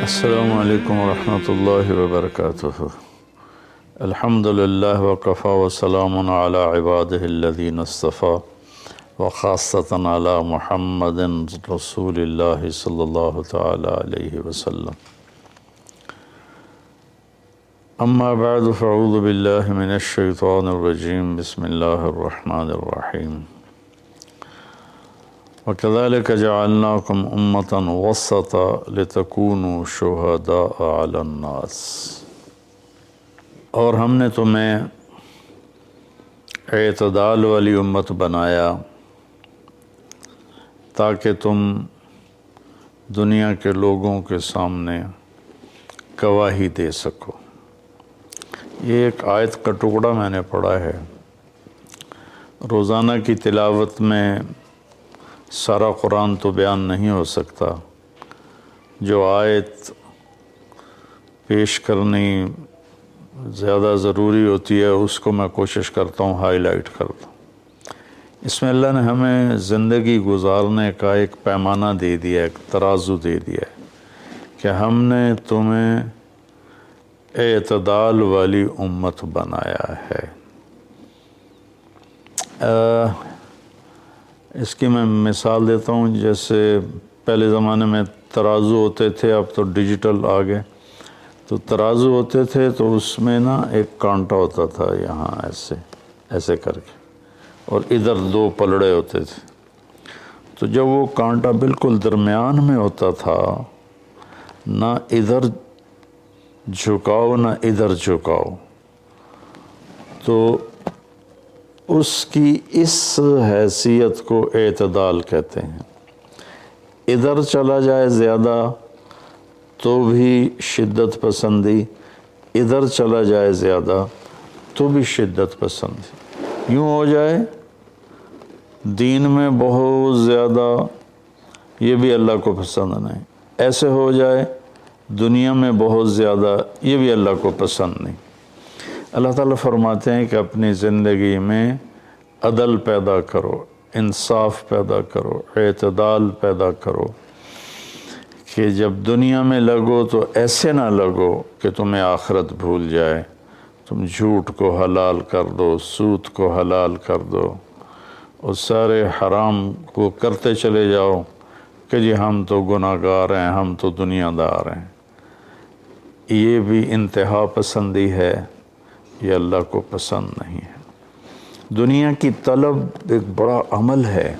السلام علیکم ورحمۃ اللہ وبرکاتہ۔ الحمد للہ وکفیٰ وسلام علی عبادہ الذین اصطفیٰ وخاصۃ علی محمد رسول اللہ صلی اللہ تعالی علیہ وسلم۔ اما بعد فاعوذ باللہ من الشیطان الرجیم، بسم اللہ الرحمن الرحیم۔ وَكَذَلِكَ جَعَلْنَاكُمْ أُمَّةً وَسَطًا لِتَكُونُوا شُهَدَاءَ عَلَى النَّاسِ، اور ہم نے تمہیں اعتدال والی امت بنایا تاکہ تم دنیا کے لوگوں کے سامنے گواہی دے سکو۔ یہ ایک آیت کا ٹکڑا میں نے پڑھا ہے۔ روزانہ کی تلاوت میں سارا قرآن تو بیان نہیں ہو سکتا، جو آیت پیش کرنی زیادہ ضروری ہوتی ہے اس کو میں کوشش کرتا ہوں ہائی لائٹ کرتا ہوں۔ اس میں اللہ نے ہمیں زندگی گزارنے کا ایک پیمانہ دے دیا، ایک ترازو دے دیا ہے کہ ہم نے تمہیں اعتدال والی امت بنایا ہے۔ اس کی میں مثال دیتا ہوں، جیسے پہلے زمانے میں ترازو ہوتے تھے، اب تو ڈیجیٹل آ گئے۔ تو ترازو ہوتے تھے تو اس میں نا ایک کانٹا ہوتا تھا یہاں ایسے کر کے، اور ادھر دو پلڑے ہوتے تھے۔ تو جب وہ کانٹا بالکل درمیان میں ہوتا تھا، نہ ادھر جھکاؤ نہ ادھر جھکاؤ، تو اس کی اس حیثیت کو اعتدال کہتے ہیں۔ ادھر چلا جائے زیادہ تو بھی شدت پسندی، ادھر چلا جائے زیادہ تو بھی شدت پسندی۔ یوں ہو جائے دین میں بہت زیادہ، یہ بھی اللہ کو پسند نہیں۔ ایسے ہو جائے دنیا میں بہت زیادہ، یہ بھی اللہ کو پسند نہیں۔ اللہ تعالیٰ فرماتے ہیں کہ اپنی زندگی میں عدل پیدا کرو، انصاف پیدا کرو، اعتدال پیدا کرو، کہ جب دنیا میں لگو تو ایسے نہ لگو کہ تمہیں آخرت بھول جائے، تم جھوٹ کو حلال کر دو، سود کو حلال کر دو، اور سارے حرام کو کرتے چلے جاؤ کہ جی ہم تو گناہ گار ہیں، ہم تو دنیا دار ہیں۔ یہ بھی انتہا پسندی ہے، یہ اللہ کو پسند نہیں ہے۔ دنیا کی طلب ایک بڑا عمل ہے۔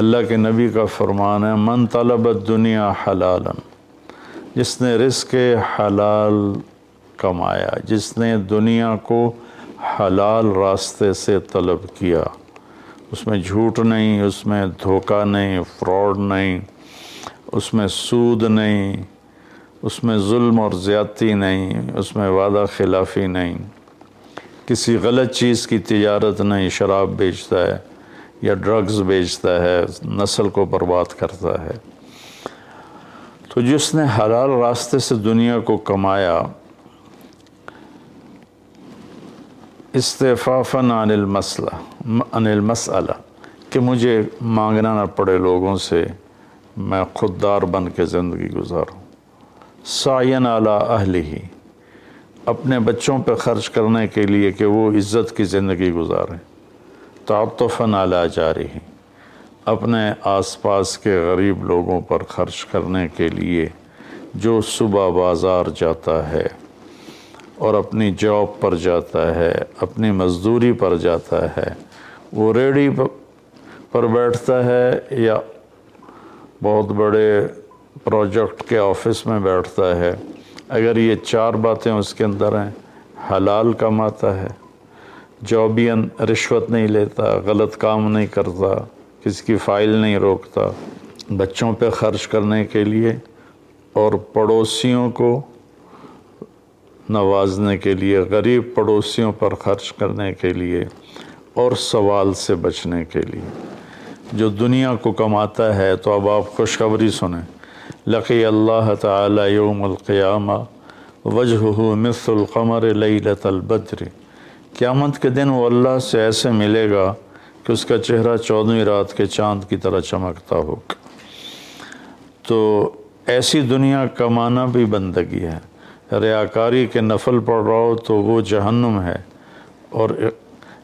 اللہ کے نبی کا فرمان ہے، من طلب الدنیا حلالا، جس نے رزق حلال کمایا، جس نے دنیا کو حلال راستے سے طلب کیا، اس میں جھوٹ نہیں، اس میں دھوکہ نہیں، فراڈ نہیں، اس میں سود نہیں، اس میں ظلم اور زیادتی نہیں، اس میں وعدہ خلافی نہیں، کسی غلط چیز کی تجارت نہیں، شراب بیچتا ہے یا ڈرگز بیچتا ہے، نسل کو برباد کرتا ہے۔ تو جس نے حلال راستے سے دنیا کو کمایا، استعفافاً عن المسئلہ، کہ مجھے مانگنا نہ پڑے لوگوں سے، میں خوددار بن کے زندگی گزاروں۔ سعیاً علی اہلہ، اپنے بچوں پہ خرچ کرنے کے لیے کہ وہ عزت کی زندگی گزاریں۔ تعطفاً علی جارہ، اپنے آس پاس کے غریب لوگوں پر خرچ کرنے کے لیے، جو صبح بازار جاتا ہے اور اپنی جاب پر جاتا ہے، اپنی مزدوری پر جاتا ہے، وہ ریڑھی پر بیٹھتا ہے یا بہت بڑے پروجیکٹ کے آفس میں بیٹھتا ہے، اگر یہ چار باتیں اس کے اندر ہیں، حلال کماتا ہے، جابین رشوت نہیں لیتا، غلط کام نہیں کرتا، کسی کی فائل نہیں روکتا، بچوں پہ خرچ کرنے کے لیے اور پڑوسیوں کو نوازنے کے لیے، غریب پڑوسیوں پر خرچ کرنے کے لیے اور سوال سے بچنے کے لیے، جو دنیا کو کماتا ہے۔ تو اب آپ خوشخبری سنیں، لقی اللہ تعالی یوم القیامہ وجہہ مثل القمر لیلۃ البدر، قیامت کے دن وہ اللہ سے ایسے ملے گا کہ اس کا چہرہ 14ویں رات کے چاند کی طرح چمکتا ہوگا۔ تو ایسی دنیا کمانا بھی بندگی ہے۔ ریاکاری کے نفل پڑھ رہا ہو تو وہ جہنم ہے، اور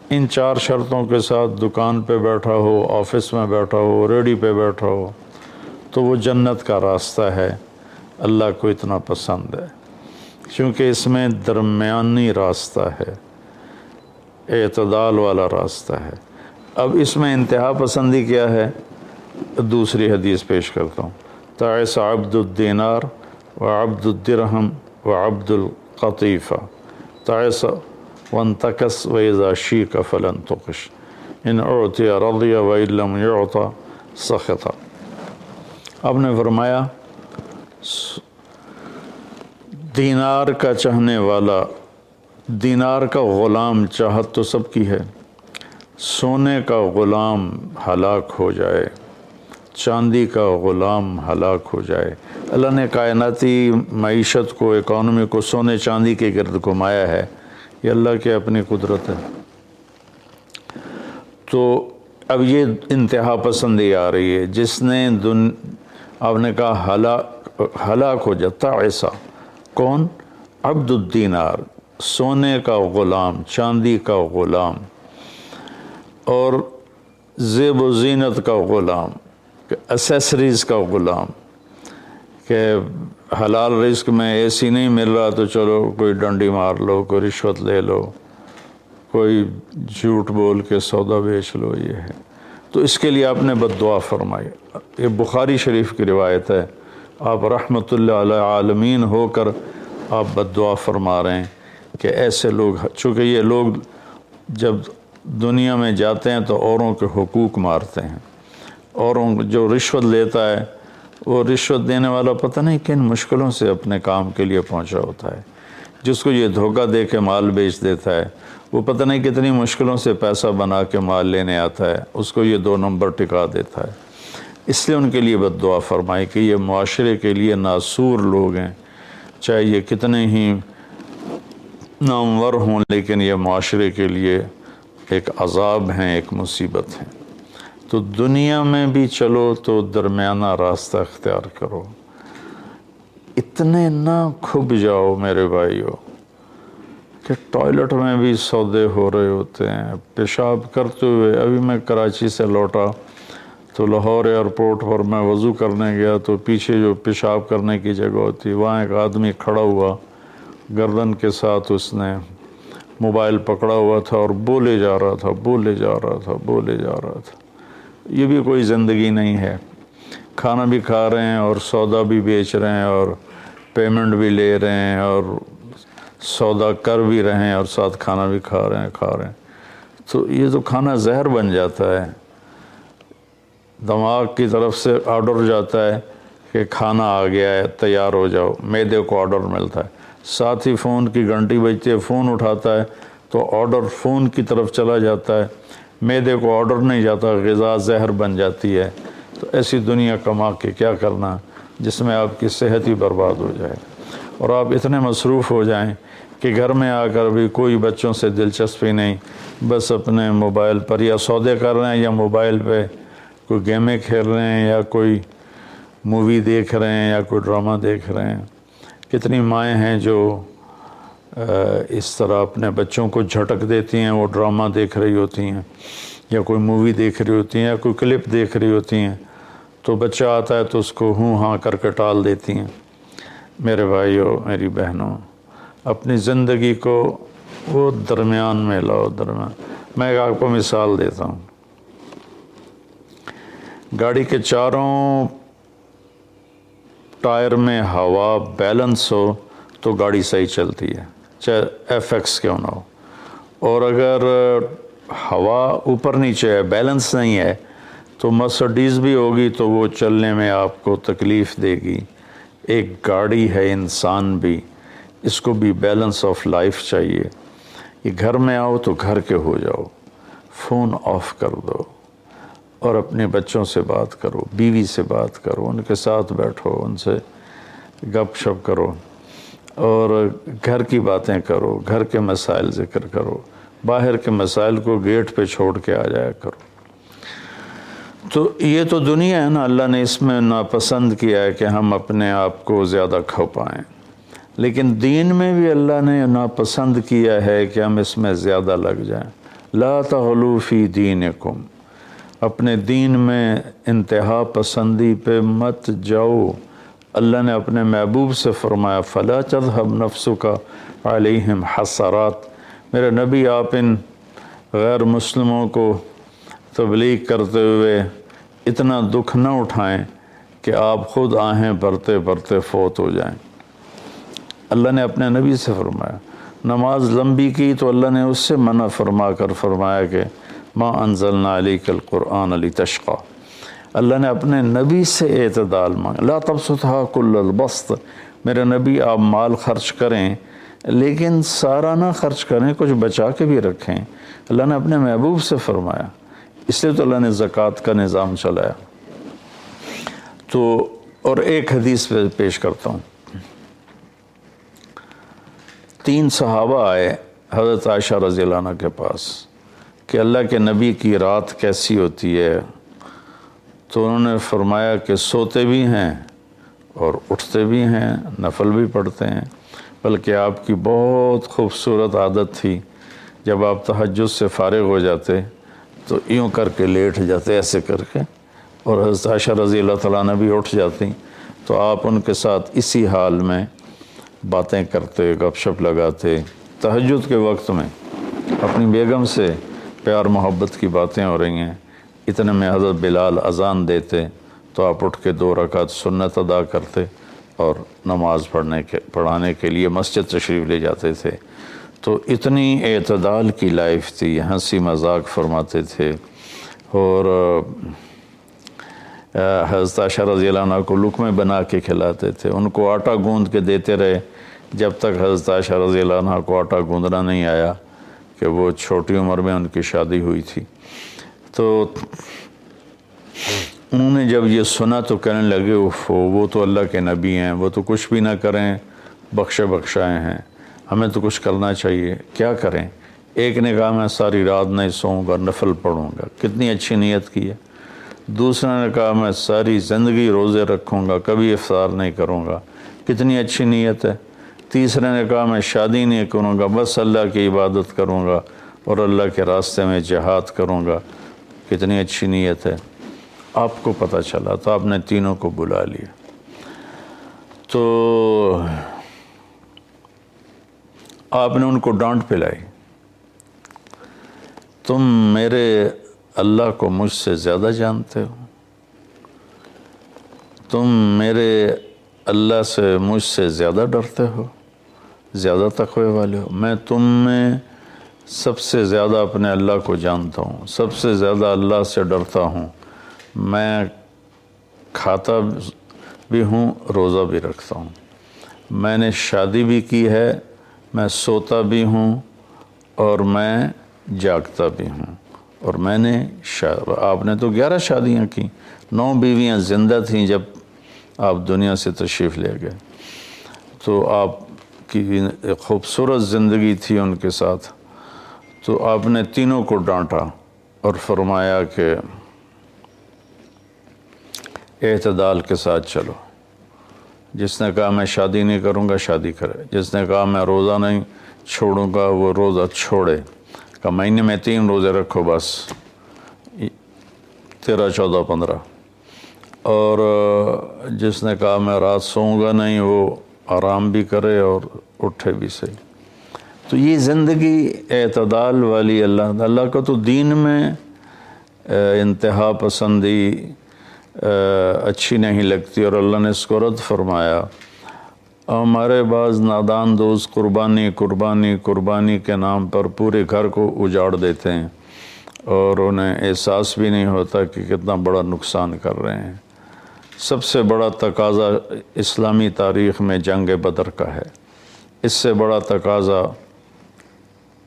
ان 4 شرطوں کے ساتھ دکان پہ بیٹھا ہو، آفس میں بیٹھا ہو، ریڈی پہ بیٹھا ہو تو وہ جنت کا راستہ ہے، اللہ کو اتنا پسند ہے، کیونکہ اس میں درمیانی راستہ ہے، اعتدال والا راستہ ہے۔ اب اس میں انتہا پسندی کیا ہے؟ دوسری حدیث پیش کرتا ہوں۔ تعس عبد الدینار وعبد الدرہم وعبد القطیفہ، تعس وانتکس وإذا شیک فلن تقش، ان اعطی رضی وإن لم يعط سخط۔ آپ نے فرمایا دینار کا چاہنے والا، دینار کا غلام چاہت تو سب کی ہے، سونے کا غلام ہلاک ہو جائے، چاندی کا غلام ہلاک ہو جائے۔ اللہ نے کائناتی معیشت کو، اکانومی کو سونے چاندی کے گرد گھمایا ہے، یہ اللہ کی اپنی قدرت ہے۔ تو اب یہ انتہا پسندی آ رہی ہے، جس نے آپ نے کہا ہلاک ہو جاتا ایسا کون؟ عبد الدینار، سونے کا غلام، چاندی کا غلام، اور زیب و زینت کا غلام، اسیسریز کا غلام، کہ حلال رزق میں ایسی نہیں مل رہا تو چلو کوئی ڈنڈی مار لو، کوئی رشوت لے لو، کوئی جھوٹ بول کے سودا بیچ لو، یہ ہے۔ تو اس کے لیے آپ نے بد دعا فرمائی۔ یہ بخاری شریف کی روایت ہے، آپ رحمت اللہ علیہ عالمین ہو کر آپ بد دعا فرما رہے ہیں کہ ایسے لوگ، چونکہ یہ لوگ جب دنیا میں جاتے ہیں تو اوروں کے حقوق مارتے ہیں، اوروں جو رشوت لیتا ہے وہ رشوت دینے والا پتہ نہیں کن مشکلوں سے اپنے کام کے لیے پہنچا ہوتا ہے، جس کو یہ دھوکہ دے کے مال بیچ دیتا ہے وہ پتہ نہیں کتنی مشکلوں سے پیسہ بنا کے مال لینے آتا ہے، اس کو یہ 2 نمبر ٹکا دیتا ہے۔ اس لیے ان کے لیے بد دعا فرمائی کہ یہ معاشرے کے لیے ناسور لوگ ہیں، چاہے یہ کتنے ہی نامور ہوں، لیکن یہ معاشرے کے لیے ایک عذاب ہیں، ایک مصیبت ہے۔ تو دنیا میں بھی چلو تو درمیانہ راستہ اختیار کرو، اتنے نہ کھب جاؤ میرے بھائیو کہ ٹوائلٹ میں بھی سودے ہو رہے ہوتے ہیں، پیشاب کرتے ہوئے۔ ابھی میں کراچی سے لوٹا تو لاہور ایئرپورٹ پر میں وضو کرنے گیا تو پیچھے جو پیشاب کرنے کی جگہ ہوتی، وہاں ایک آدمی کھڑا ہوا، گردن کے ساتھ اس نے موبائل پکڑا ہوا تھا اور بولے جا رہا تھا، بولے جا رہا تھا، بولے جا رہا تھا۔ یہ بھی کوئی زندگی نہیں ہے، کھانا بھی کھا رہے ہیں اور سودا بھی بیچ رہے ہیں اور پیمنٹ بھی لے رہے ہیں اور سودا کر بھی رہے ہیں اور ساتھ کھانا بھی کھا رہے ہیں۔ تو یہ تو کھانا زہر بن جاتا ہے، دماغ کی طرف سے آرڈر جاتا ہے کہ کھانا آ گیا ہے، تیار ہو جاؤ، معدے کو آرڈر ملتا ہے، ساتھ ہی فون کی گھنٹی بجتی ہے، فون اٹھاتا ہے تو آرڈر فون کی طرف چلا جاتا ہے، معدے کو آرڈر نہیں جاتا، غذا زہر بن جاتی ہے۔ تو ایسی دنیا کما کے کیا کرنا جس میں آپ کی صحت ہی برباد ہو جائے اور آپ اتنے مصروف ہو جائیں کہ گھر میں آ کر بھی کوئی بچوں سے دلچسپی نہیں، بس اپنے موبائل پر یا سودے کر رہے ہیں یا موبائل پہ کوئی گیمیں کھیل رہے ہیں یا کوئی مووی دیکھ رہے ہیں یا کوئی ڈرامہ دیکھ رہے ہیں۔ کتنی مائیں ہیں جو اس طرح اپنے بچوں کو جھٹک دیتی ہیں، وہ ڈرامہ دیکھ رہی ہوتی ہیں یا کوئی مووی دیکھ رہی ہوتی ہیں یا کوئی کلپ دیکھ رہی ہوتی ہیں، تو بچہ آتا ہے تو اس کو ہوں ہاں کر کے ٹال دیتی ہیں۔ میرے بھائیو، میری بہنوں، اپنی زندگی کو وہ درمیان میں لاؤ، درمیان۔ میں ایک آپ کو مثال دیتا ہوں، گاڑی کے چاروں ٹائر میں ہوا بیلنس ہو تو گاڑی صحیح چلتی ہے، چاہے ایف ایکس کیوں نہ ہو، اور اگر ہوا اوپر نیچے ہے، بیلنس نہیں ہے، تو مرسڈیز بھی ہوگی تو وہ چلنے میں آپ کو تکلیف دے گی۔ ایک گاڑی ہے، انسان بھی، اس کو بھی بیلنس آف لائف چاہیے۔ یہ گھر میں آؤ تو گھر کے ہو جاؤ، فون آف کر دو اور اپنے بچوں سے بات کرو، بیوی سے بات کرو، ان کے ساتھ بیٹھو، ان سے گپ شپ کرو اور گھر کی باتیں کرو، گھر کے مسائل ذکر کرو، باہر کے مسائل کو گیٹ پہ چھوڑ کے آ جایا کرو۔ تو یہ تو دنیا ہے نا، اللہ نے اس میں ناپسند کیا ہے کہ ہم اپنے آپ کو زیادہ کھو پائیں، لیکن دین میں بھی اللہ نے ناپسند کیا ہے کہ ہم اس میں زیادہ لگ جائیں۔ لا تغلوا فی دینکم، اپنے دین میں انتہا پسندی پہ مت جاؤ۔ اللہ نے اپنے محبوب سے فرمایا فلا تذهب نفسك علیہم حسرات، میرے نبی آپ ان غیر مسلموں کو تبلیغ کرتے ہوئے اتنا دکھ نہ اٹھائیں کہ آپ خود آہیں بھرتے بھرتے فوت ہو جائیں۔ اللہ نے اپنے نبی سے فرمایا، نماز لمبی کی تو اللہ نے اس سے منع فرما کر فرمایا کہ ما انزلنا علیک القرآن لتشقی۔ اللہ نے اپنے نبی سے اعتدال مانگا، لا تبسطھا کل البسط، میرے نبی آپ مال خرچ کریں لیکن سارا نہ خرچ کریں، کچھ بچا کے بھی رکھیں۔ اللہ نے اپنے محبوب سے فرمایا، اس لیے تو اللہ نے زکوٰۃ کا نظام چلایا۔ تو اور ایک حدیث پہ پیش کرتا ہوں، 3 صحابہ آئے حضرت عائشہ رضی اللہ عنہ کے پاس کہ اللہ کے نبی کی رات کیسی ہوتی ہے، تو انہوں نے فرمایا کہ سوتے بھی ہیں اور اٹھتے بھی ہیں، نفل بھی پڑھتے ہیں، بلکہ آپ کی بہت خوبصورت عادت تھی، جب آپ تہجد سے فارغ ہو جاتے تو یوں کر کے لیٹ جاتے، ایسے کر کے، اور حضرت عائشہ رضی اللہ تعالیٰ عنہ بھی اٹھ جاتی تو آپ ان کے ساتھ اسی حال میں باتیں کرتے، گپ شپ لگاتے، تہجد کے وقت میں اپنی بیگم سے پیار محبت کی باتیں ہو رہی ہیں، اتنے میں حضرت بلال اذان دیتے تو آپ اٹھ کے 2 رکعت سنت ادا کرتے اور نماز پڑھانے کے لیے مسجد تشریف لے جاتے تھے۔ تو اتنی اعتدال کی لائف تھی، ہنسی مذاق فرماتے تھے، اور حضرت عائشہ رضی اللہ عنہ کو لقمے بنا کے کھلاتے تھے، ان کو آٹا گوندھ کے دیتے رہے جب تک حضرت عائشہ رضی اللہ عنہ کو آٹا گوندھنا نہیں آیا، کہ وہ چھوٹی عمر میں ان کی شادی ہوئی تھی۔ تو انہوں نے جب یہ سنا تو کہنے لگے وہ تو اللہ کے نبی ہیں، وہ تو کچھ بھی نہ کریں، بخشے بخشائے ہیں، ہمیں تو کچھ کرنا چاہیے، کیا کریں؟ ایک نے کہا میں ساری رات نہیں سوؤں گا، نفل پڑھوں گا، کتنی اچھی نیت کی ہے۔ دوسرے نے کہا میں ساری زندگی روزے رکھوں گا، کبھی افطار نہیں کروں گا، کتنی اچھی نیت ہے۔ تیسرے نے کہا میں شادی نہیں کروں گا، بس اللہ کی عبادت کروں گا اور اللہ کے راستے میں جہاد کروں گا، کتنی اچھی نیت ہے۔ آپ کو پتہ چلا تو آپ نے تینوں کو بلا لیا، تو آپ نے ان کو ڈانٹ پلائی، تم میرے اللہ کو مجھ سے زیادہ جانتے ہو، تم میرے اللہ سے مجھ سے زیادہ ڈرتے ہو، زیادہ تقوی والے ہو، میں تم میں سب سے زیادہ اپنے اللہ کو جانتا ہوں، سب سے زیادہ اللہ سے ڈرتا ہوں، میں کھاتا بھی ہوں، روزہ بھی رکھتا ہوں، میں نے شادی بھی کی ہے، میں سوتا بھی ہوں اور میں جاگتا بھی ہوں، اور میں نے آپ نے تو 11 شادیاں کی، 9 بیویاں زندہ تھیں جب آپ دنیا سے تشریف لے گئے، تو آپ کی ایک خوبصورت زندگی تھی ان کے ساتھ۔ تو آپ نے تینوں کو ڈانٹا اور فرمایا کہ اعتدال کے ساتھ چلو، جس نے کہا میں شادی نہیں کروں گا شادی کرے، جس نے کہا میں روزہ نہیں چھوڑوں گا وہ روزہ چھوڑے، کہ مہینے میں 3 روزے رکھو بس، 13، 14، 15، اور جس نے کہا میں رات سوؤں گا نہیں وہ آرام بھی کرے اور اٹھے بھی صحیح۔ تو یہ زندگی اعتدال والی اللہ کا تو دین میں انتہا پسندی اچھی نہیں لگتی، اور اللہ نے اس کو رد فرمایا۔ ہمارے بعض نادان دوست قربانی کے نام پر پورے گھر کو اجاڑ دیتے ہیں اور انہیں احساس بھی نہیں ہوتا کہ کتنا بڑا نقصان کر رہے ہیں۔ سب سے بڑا تقاضا اسلامی تاریخ میں جنگ بدر کا ہے، اس سے بڑا تقاضا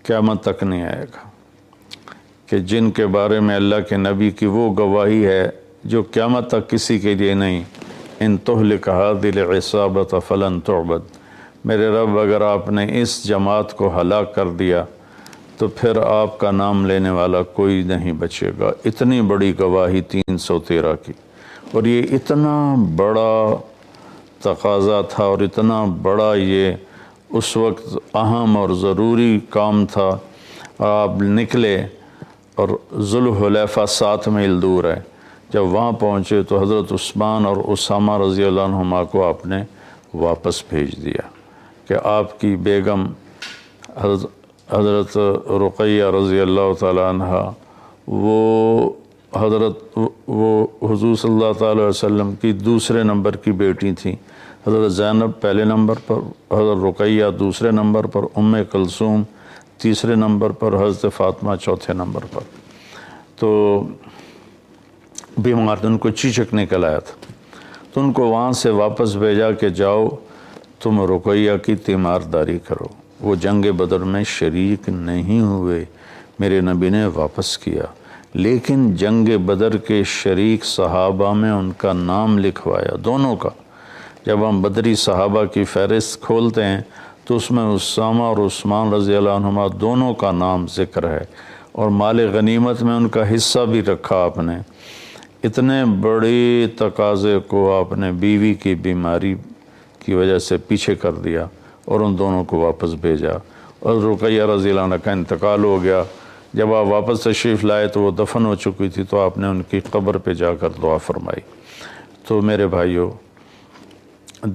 قیامت تک نہیں آئے گا، کہ جن کے بارے میں اللہ کے نبی کی وہ گواہی ہے جو قیامت تک کسی کے لیے نہیں، ان تہلک هذه العصابۃ فلن تعبد، میرے رب اگر آپ نے اس جماعت کو ہلاک کر دیا تو پھر آپ کا نام لینے والا کوئی نہیں بچے گا۔ اتنی بڑی گواہی 313 کی، اور یہ اتنا بڑا تقاضا تھا اور اتنا بڑا یہ اس وقت اہم اور ضروری کام تھا۔ آپ نکلے اور ذوالحلیفہ 7 میل دور ہے، جب وہاں پہنچے تو حضرت عثمان اور اسامہ رضی اللہ عنہما کو آپ نے واپس بھیج دیا کہ آپ کی بیگم حضرت رقیہ رضی اللہ تعالیٰ عنہ وہ حضور صلی اللہ تعالیٰ علیہ وسلم کی دوسرے نمبر کی بیٹی تھیں۔ حضرت زینب پہلے نمبر پر، حضرت رقیہ دوسرے نمبر پر، ام کلثوم تیسرے نمبر پر، حضرت فاطمہ چوتھے نمبر پر۔ تو بیمار ان کو چیچک نکل آیا تھا، تو ان کو وہاں سے واپس بھیجا کہ جاؤ تم رقیہ کی تیمارداری کرو۔ وہ جنگ بدر میں شریک نہیں ہوئے، میرے نبی نے واپس کیا، لیکن جنگ بدر کے شریک صحابہ میں ان کا نام لکھوایا، دونوں کا۔ جب ہم بدری صحابہ کی فہرست کھولتے ہیں تو اس میں اسامہ اور عثمان رضی اللہ عنہما دونوں کا نام ذکر ہے، اور مال غنیمت میں ان کا حصہ بھی رکھا آپ نے۔ اتنے بڑے تقاضے کو آپ نے بیوی کی بیماری کی وجہ سے پیچھے کر دیا اور ان دونوں کو واپس بھیجا، اور رقیہ رضی اللہ عنہ کا انتقال ہو گیا۔ جب آپ واپس تشریف لائے تو وہ دفن ہو چکی تھی، تو آپ نے ان کی قبر پہ جا کر دعا فرمائی۔ تو میرے بھائیو،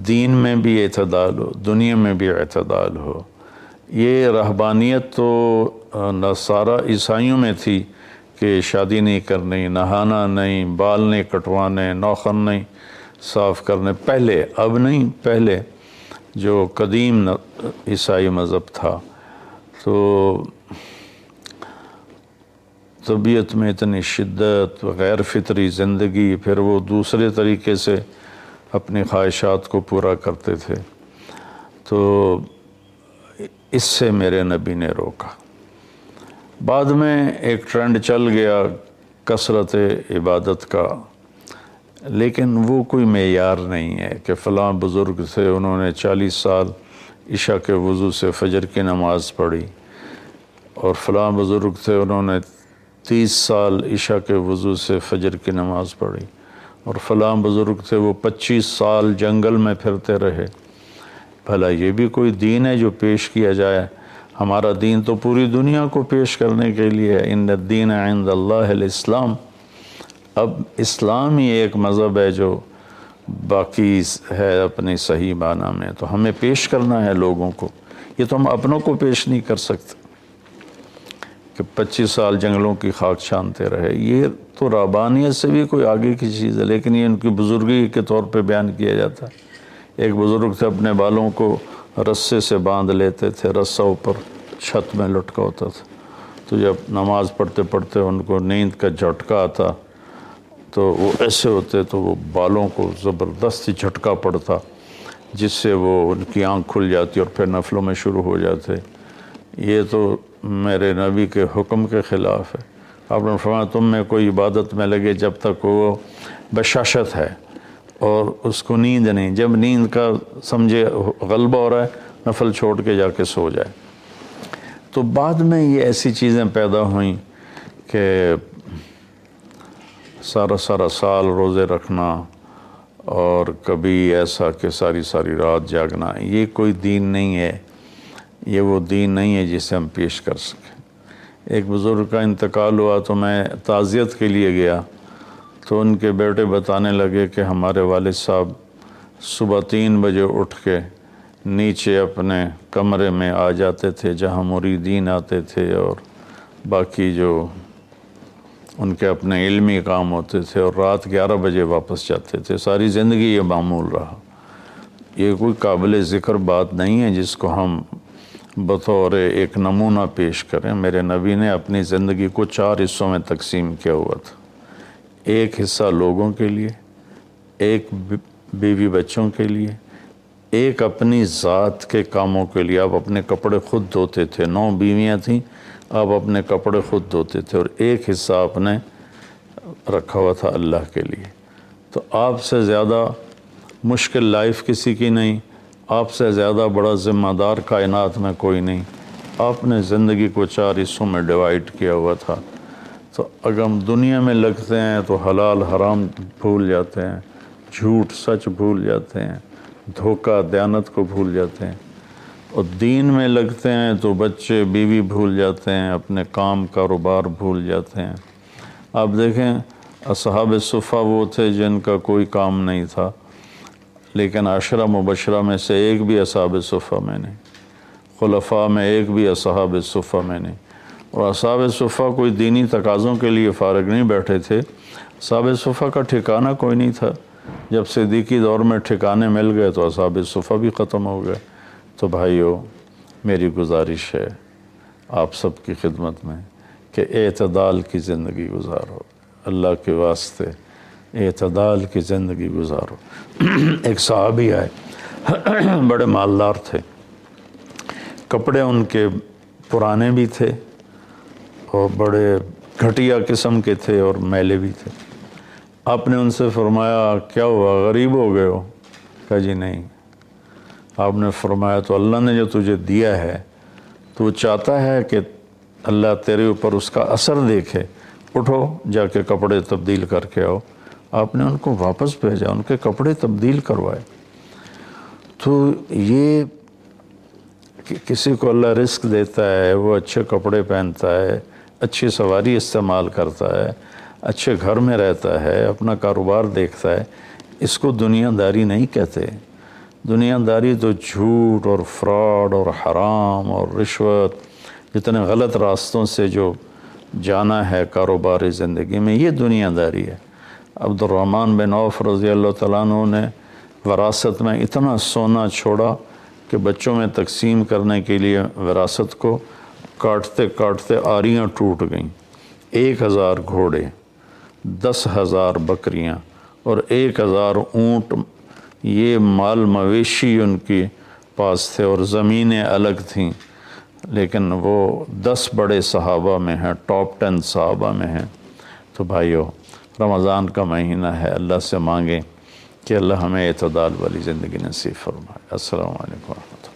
دین میں بھی اعتدال ہو، دنیا میں بھی اعتدال ہو۔ یہ رہبانیت تو نصارہ عیسائیوں میں تھی کہ شادی نہیں کرنی، نہانا نہیں، بال نہیں کٹوانے، ناخن نہیں صاف کرنے، پہلے، اب نہیں، پہلے جو قدیم عیسائی مذہب تھا۔ تو طبیعت میں اتنی شدت، غیر فطری زندگی، پھر وہ دوسرے طریقے سے اپنی خواہشات کو پورا کرتے تھے، تو اس سے میرے نبی نے روکا۔ بعد میں ایک ٹرینڈ چل گیا کثرت عبادت کا، لیکن وہ کوئی معیار نہیں ہے کہ فلاں بزرگ تھے، انہوں نے 40 سال عشاء کے وضو سے فجر کی نماز پڑھی، اور فلاں بزرگ تھے انہوں نے 30 سال عشاء کے وضو سے فجر کی نماز پڑھی، اور فلاں بزرگ تھے وہ 25 سال جنگل میں پھرتے رہے۔ بھلا یہ بھی کوئی دین ہے جو پیش کیا جائے؟ ہمارا دین تو پوری دنیا کو پیش کرنے کے لیے ہے۔ ان الدین عند اللہ الاسلام۔ اب اسلام ہی ایک مذہب ہے جو باقی ہے اپنی صحیح معنی میں، تو ہمیں پیش کرنا ہے لوگوں کو۔ یہ تو ہم اپنوں کو پیش نہیں کر سکتے کہ 25 سال جنگلوں کی خاک چھانتے رہے۔ یہ تو رہبانیت سے بھی کوئی آگے کی چیز ہے، لیکن یہ ان کی بزرگی کے طور پہ بیان کیا جاتا ہے۔ ایک بزرگ تھے، اپنے بالوں کو رسے سے باندھ لیتے تھے، رسہ اوپر چھت میں لٹکا ہوتا تھا، تو جب نماز پڑھتے پڑھتے ان کو نیند کا جھٹکا آتا تو وہ ایسے ہوتے تو وہ بالوں کو زبردستی جھٹکا پڑتا، جس سے وہ ان کی آنکھ کھل جاتی اور پھر نفلوں میں شروع ہو جاتے۔ یہ تو میرے نبی کے حکم کے خلاف ہے۔ آپ نے فرمایا تم میں کوئی عبادت میں لگے جب تک وہ بشاشت ہے اور اس کو نیند نہیں، جب نیند کا سمجھے غلبہ ہو رہا ہے نفل چھوڑ کے جا کے سو جائے۔ تو بعد میں یہ ایسی چیزیں پیدا ہوئیں کہ سارا سال روزے رکھنا، اور کبھی ایسا کہ ساری رات جاگنا، یہ کوئی دین نہیں ہے، یہ وہ دین نہیں ہے جسے ہم پیش کر سکیں۔ ایک بزرگ کا انتقال ہوا تو میں تعزیت کے لیے گیا، تو ان کے بیٹے بتانے لگے کہ ہمارے والد صاحب صبح 3 بجے اٹھ کے نیچے اپنے کمرے میں آ جاتے تھے جہاں مریدین آتے تھے اور باقی جو ان کے اپنے علمی کام ہوتے تھے، اور رات 11 بجے واپس جاتے تھے۔ ساری زندگی یہ معمول رہا۔ یہ کوئی قابل ذکر بات نہیں ہے جس کو ہم بطور ایک نمونہ پیش کریں۔ میرے نبی نے اپنی زندگی کو 4 حصوں میں تقسیم کیا ہوا تھا۔ ایک حصہ لوگوں کے لیے، ایک بیوی بچوں کے لیے، ایک اپنی ذات کے کاموں کے لیے۔ آپ اپنے کپڑے خود دھوتے تھے، 9 بیویاں تھیں، آپ اپنے کپڑے خود دھوتے تھے، اور ایک حصہ آپ نے رکھا ہوا تھا اللہ کے لیے۔ تو آپ سے زیادہ مشکل لائف کسی کی نہیں، آپ سے زیادہ بڑا ذمہ دار کائنات میں کوئی نہیں، آپ نے زندگی کو 4 حصوں میں ڈیوائڈ کیا ہوا تھا، تو اگر ہم دنیا میں لگتے ہیں تو حلال حرام بھول جاتے ہیں، جھوٹ سچ بھول جاتے ہیں، دھوکہ دیانت کو بھول جاتے ہیں، اور دین میں لگتے ہیں تو بچے بیوی بھول جاتے ہیں، اپنے کام کاروبار بھول جاتے ہیں۔ آپ دیکھیں اصحاب صفہ وہ تھے جن کا کوئی کام نہیں تھا، لیکن عشرہ مبشرہ میں سے ایک بھی اصحاب صفہ میں نہیں، خلفاء میں ایک بھی اصحاب صفہ میں نہیں، اور اصحاب صفہ کوئی دینی تقاضوں کے لیے فارغ نہیں بیٹھے تھے، اصحاب صفہ کا ٹھکانہ کوئی نہیں تھا۔ جب صدیقی دور میں ٹھکانے مل گئے تو اصحاب صفہ بھی ختم ہو گئے۔ تو بھائیو، میری گزارش ہے آپ سب کی خدمت میں کہ اعتدال کی زندگی گزارو، اللہ کے واسطے اعتدال کی زندگی گزارو۔ ایک صحابی آئے، بڑے مالدار تھے، کپڑے ان کے پرانے بھی تھے اور بڑے گھٹیا قسم کے تھے اور میلے بھی تھے۔ آپ نے ان سے فرمایا کیا ہوا، غریب ہو گئے ہو؟ کہا جی نہیں۔ آپ نے فرمایا تو اللہ نے جو تجھے دیا ہے تو چاہتا ہے کہ اللہ تیرے اوپر اس کا اثر دیکھے، اٹھو جا کے کپڑے تبدیل کر کے آؤ۔ آپ نے ان کو واپس بھیجا، ان کے کپڑے تبدیل کروائے۔ تو یہ کہ کسی کو اللہ رزق دیتا ہے، وہ اچھے کپڑے پہنتا ہے، اچھی سواری استعمال کرتا ہے، اچھے گھر میں رہتا ہے، اپنا کاروبار دیکھتا ہے، اس کو دنیا داری نہیں کہتے۔ دنیا داری تو جھوٹ اور فراڈ اور حرام اور رشوت، جتنے غلط راستوں سے جو جانا ہے کاروباری زندگی میں، یہ دنیا داری ہے۔ عبد الرحمن بن عوف رضی اللہ تعالیٰ عنہ نے وراثت میں اتنا سونا چھوڑا کہ بچوں میں تقسیم کرنے کے لیے وراثت کو کاٹتے کاٹتے آریاں ٹوٹ گئیں۔ 1000 گھوڑے، 10,000 بکریاں اور 1000 اونٹ، یہ مال مویشی ان کے پاس تھے، اور زمینیں الگ تھیں، لیکن وہ 10 بڑے صحابہ میں ہیں، ٹاپ 10 صحابہ میں ہیں۔ تو بھائیو، رمضان کا مہینہ ہے، اللہ سے مانگیں کہ اللہ ہمیں اعتدال والی زندگی نصیب فرمائے۔ السلام علیکم ورحمۃ اللہ۔